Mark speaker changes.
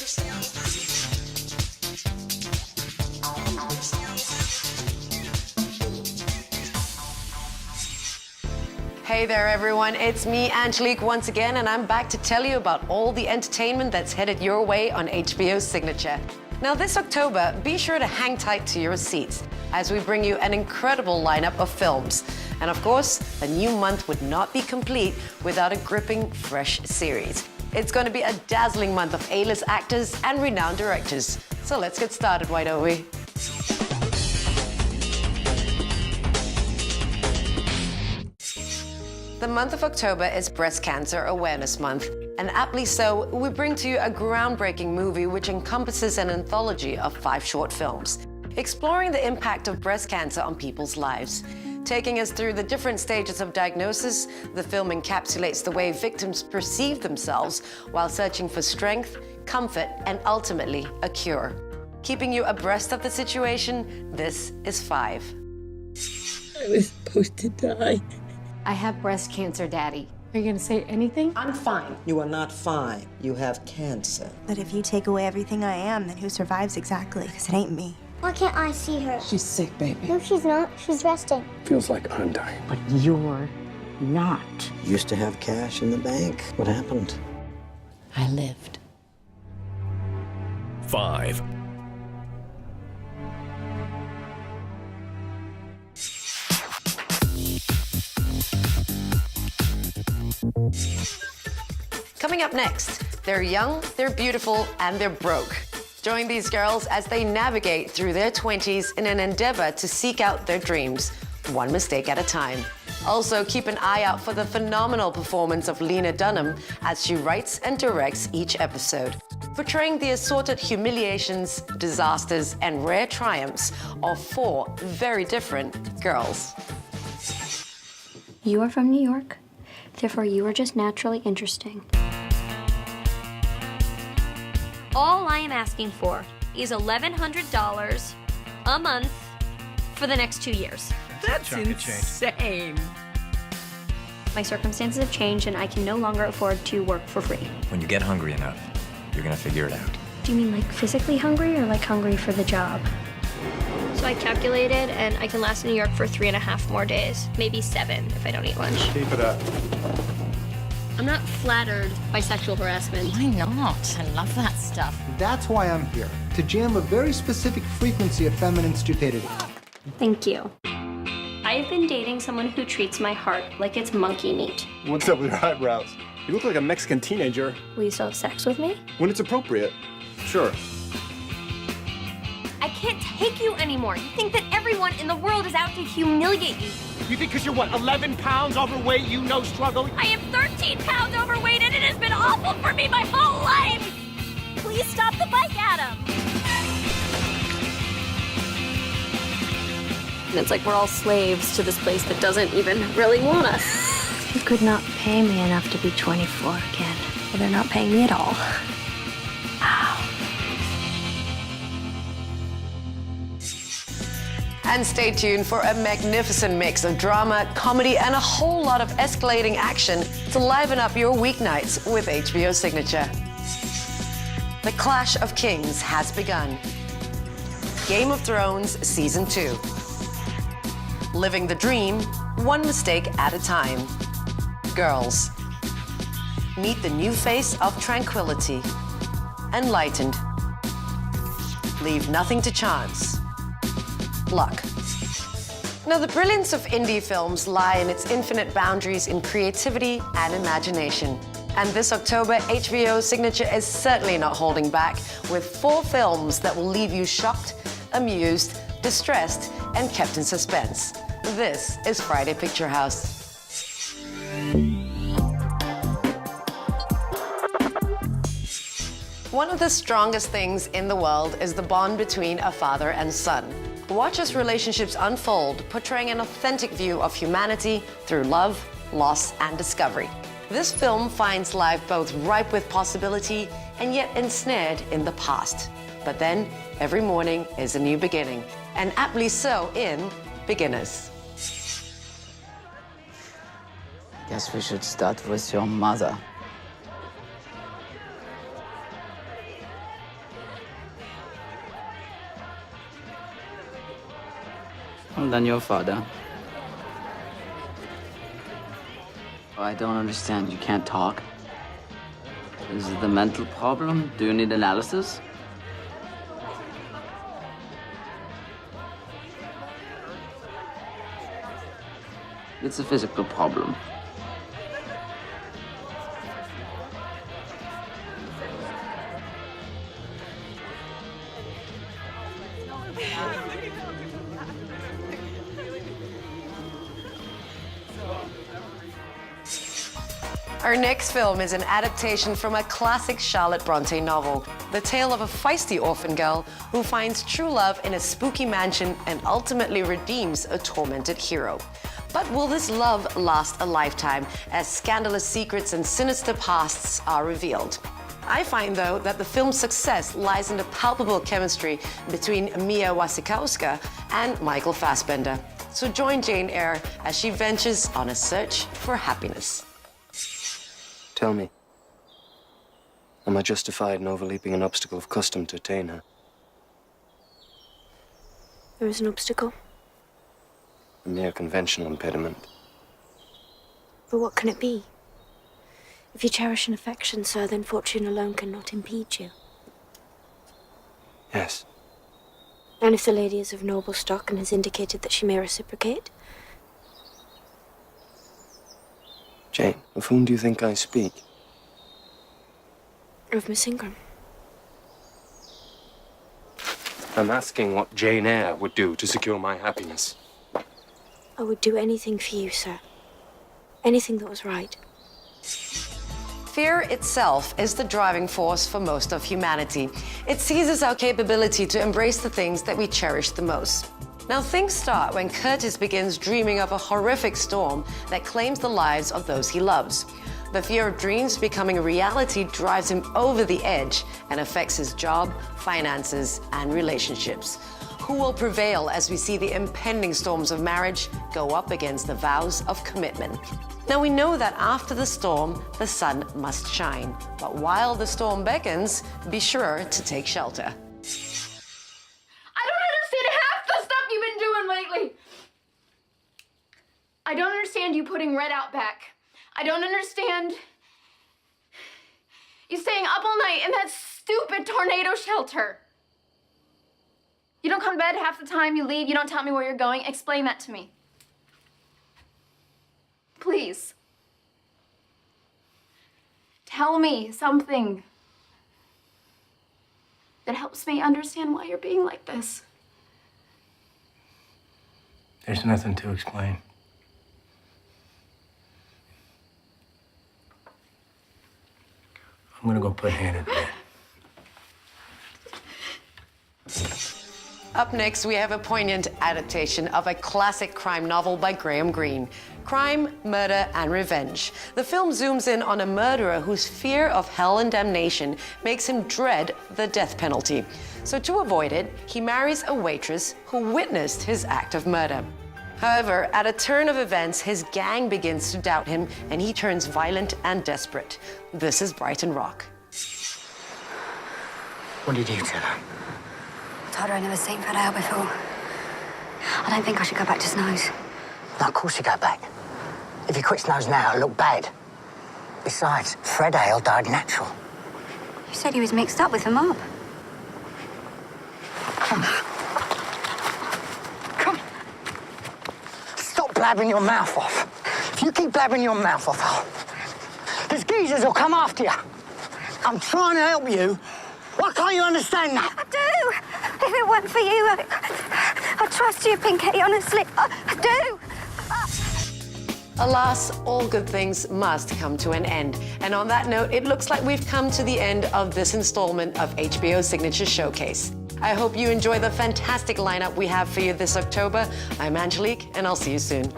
Speaker 1: Hey there, everyone. It's me, Angelique, once again, and I'm back to tell you about all the entertainment that's headed your way on HBO Signature. Now, this October, be sure to hang tight to your seats as we bring you an incredible lineup of films. And of course, a new month would not be complete without a gripping, fresh series. It's going to be a dazzling month of A-list actors and renowned directors. So let's get started, why don't we? The month of October is Breast Cancer Awareness Month, and aptly so, we bring to you a groundbreaking movie which encompasses an anthology of 5 short films, exploring the impact of breast cancer on people's lives. Taking us through the different stages of diagnosis, the film encapsulates the way victims perceive themselves while searching for strength, comfort, and ultimately a cure. Keeping you abreast of the situation, this is 5.
Speaker 2: I was supposed to die.
Speaker 3: I have breast cancer, Daddy. Are you gonna say anything?
Speaker 1: I'm fine.
Speaker 4: You are not fine. You have cancer.
Speaker 5: But if you take away everything I am, then who survives exactly? Because it ain't me.
Speaker 6: Why can't I see her?
Speaker 2: She's sick, baby.
Speaker 6: No, she's not. She's resting.
Speaker 7: Feels like I'm dying.
Speaker 2: But you're not.
Speaker 4: Used to have cash in the bank. What happened?
Speaker 2: I lived.
Speaker 7: 5.
Speaker 1: Coming up next, they're young, they're beautiful, and they're broke. Join these girls as they navigate through their 20s in an endeavor to seek out their dreams, one mistake at a time. Also, keep an eye out for the phenomenal performance of Lena Dunham as she writes and directs each episode, portraying the assorted humiliations, disasters, and rare triumphs of 4 very different girls.
Speaker 6: You are from New York, therefore you are just naturally interesting.
Speaker 8: All I am asking for is $1,100 a month for the next 2 years.
Speaker 2: That's insane.
Speaker 6: My circumstances have changed and I can no longer afford to work for free.
Speaker 9: When you get hungry enough, you're gonna figure it out.
Speaker 6: Do you mean like physically hungry or like hungry for the job? So I calculated and I can last in New York for 3.5 more days, maybe 7 if I don't eat lunch.
Speaker 7: Keep it up.
Speaker 6: I'm not flattered by sexual harassment.
Speaker 3: Why not? I love that stuff.
Speaker 10: That's why I'm here, to jam a very specific frequency of feminine stupidity.
Speaker 6: Thank you. I have been dating someone who treats my heart like it's monkey meat.
Speaker 7: What's up with your eyebrows? You look like a Mexican teenager.
Speaker 6: Will you still have sex with me?
Speaker 7: When it's appropriate. Sure.
Speaker 8: I can't take you anymore. You think that everyone in the world is out to humiliate you.
Speaker 11: You think because you're, what, 11 pounds overweight, you know struggle?
Speaker 8: I am 13 pounds overweight and it has been awful for me my whole life! Please stop the bike, Adam!
Speaker 6: And it's like we're all slaves to this place that doesn't even really want us. You could not pay me enough to be 24 again. Well, they're not paying me at all. Wow.
Speaker 1: And stay tuned for a magnificent mix of drama, comedy, and a whole lot of escalating action to liven up your weeknights with HBO Signature. The Clash of Kings has begun. Game of Thrones Season 2. Living the dream, one mistake at a time. Girls. Meet the new face of tranquility. Enlightened. Leave nothing to chance. Luck. Now, the brilliance of indie films lie in its infinite boundaries in creativity and imagination. And this October, HBO Signature is certainly not holding back with 4 films that will leave you shocked, amused, distressed, and kept in suspense. This is Friday Picture House. One of the strongest things in the world is the bond between a father and son. Watch as relationships unfold, portraying an authentic view of humanity through love, loss, and discovery. This film finds life both ripe with possibility and yet ensnared in the past. But then, every morning is a new beginning, and aptly so in Beginners.
Speaker 2: Guess we should start with your mother. Well, then your father. Oh, I don't understand. You can't talk. Is it the mental problem? Do you need analysis? It's a physical problem.
Speaker 1: Our next film is an adaptation from a classic Charlotte Bronte novel, the tale of a feisty orphan girl who finds true love in a spooky mansion and ultimately redeems a tormented hero. But will this love last a lifetime as scandalous secrets and sinister pasts are revealed? I find, though, that the film's success lies in the palpable chemistry between Mia Wasikowska and Michael Fassbender. So join Jane Eyre as she ventures on a search for happiness.
Speaker 4: Tell me, am I justified in overleaping an obstacle of custom to attain her?
Speaker 6: There is an obstacle.
Speaker 4: A mere conventional impediment.
Speaker 6: But what can it be? If you cherish an affection, sir, then fortune alone cannot impede you.
Speaker 4: Yes.
Speaker 6: And if the lady is of noble stock and has indicated that she may reciprocate?
Speaker 4: Jane, of whom do you think I speak?
Speaker 6: Of Miss Ingram.
Speaker 4: I'm asking what Jane Eyre would do to secure my happiness.
Speaker 6: I would do anything for you, sir. Anything that was right.
Speaker 1: Fear itself is the driving force for most of humanity. It seizes our capability to embrace the things that we cherish the most. Now, things start when Curtis begins dreaming of a horrific storm that claims the lives of those he loves. The fear of dreams becoming a reality drives him over the edge and affects his job, finances, and relationships. Who will prevail as we see the impending storms of marriage go up against the vows of commitment? Now, we know that after the storm, the sun must shine. But while the storm beckons, be sure to take shelter.
Speaker 3: I don't understand you putting Red out back. I don't understand you staying up all night in that stupid tornado shelter. You don't come to bed half the time, you leave, you don't tell me where you're going. Explain that to me. Please. Tell me something that helps me understand why you're being like this.
Speaker 7: There's nothing to explain. I'm gonna go put Hannah to bed.
Speaker 1: Up next, we have a poignant adaptation of a classic crime novel by Graham Greene, Crime, Murder, and Revenge. The film zooms in on a murderer whose fear of hell and damnation makes him dread the death penalty. So to avoid it, he marries a waitress who witnessed his act of murder. However, at a turn of events, his gang begins to doubt him and he turns violent and desperate. This is Brighton Rock.
Speaker 11: What did you tell her?
Speaker 12: I told her I'd never seen Fred out before. I don't think I should go back to Snow's.
Speaker 11: No, of course you go back. If you quit Snow's now, it'll look bad. Besides, Fred Hale died natural.
Speaker 12: You said he was mixed up with the mob.
Speaker 11: Come on. Stop blabbing your mouth off. If you keep blabbing your mouth off, these geezers will come after you. I'm trying to help you. Why can't you understand that?
Speaker 12: I do. If it weren't for you, I trust you, Pinky, honestly. I do.
Speaker 1: Alas, all good things must come to an end. And on that note, it looks like we've come to the end of this installment of HBO Signature Showcase. I hope you enjoy the fantastic lineup we have for you this October. I'm Angelique, and I'll see you soon.